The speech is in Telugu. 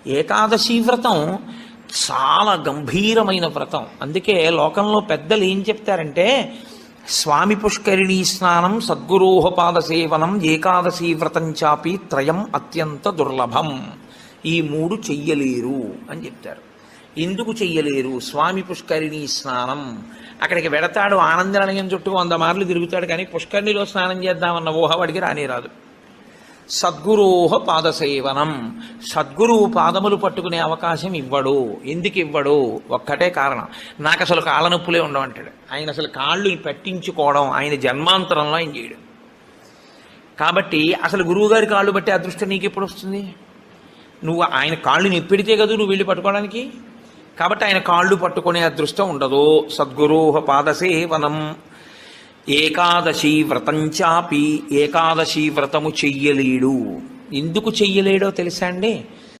ఏకాదశి వ్రతం చాలా గంభీరమైన వ్రతం. అందుకే లోకంలో పెద్దలు ఏం చెప్తారంటే, స్వామి పుష్కరిణీ స్నానం, సద్గురోహపాద సేవనం, ఏకాదశి వ్రతం చాపి త్రయం అత్యంత దుర్లభం. ఈ మూడు చెయ్యలేరు అని చెప్తారు. ఎందుకు చెయ్యలేరు? స్వామి పుష్కరిణీ స్నానం, అక్కడికి వెడతాడు, ఆనందనిలయం చుట్టూ 100 మార్లు తిరుగుతాడు, కానీ పుష్కరిణిలో స్నానం చేద్దామన్న ఊహ వాడికి రానే రాదు. సద్గురోహ పాదసేవనం, సద్గురువు పాదములు పట్టుకునే అవకాశం ఇవ్వడు. ఎందుకు ఇవ్వడు? ఒక్కటే కారణం, నాకు అసలు కాళ్ళ నొప్పులే ఉండవంటాడు. ఆయన అసలు కాళ్ళు పట్టించుకోవడం ఆయన జన్మాంతరంలో ఆయన చేయడు. కాబట్టి అసలు గురువుగారి కాళ్ళు బట్టి అదృష్టం నీకు ఎప్పుడు వస్తుంది? నువ్వు ఆయన కాళ్ళు నెప్పెడితే కదా నువ్వు వెళ్ళి పట్టుకోవడానికి. కాబట్టి ఆయన కాళ్ళు పట్టుకునే అదృష్టం ఉండదు. సద్గురోహ పాదసేవనం. ఏకాదశి వ్రతం చాపి, ఏకాదశి వ్రతము చెయ్యలేడు. ఎందుకు చెయ్యలేడో తెలుసా అండి?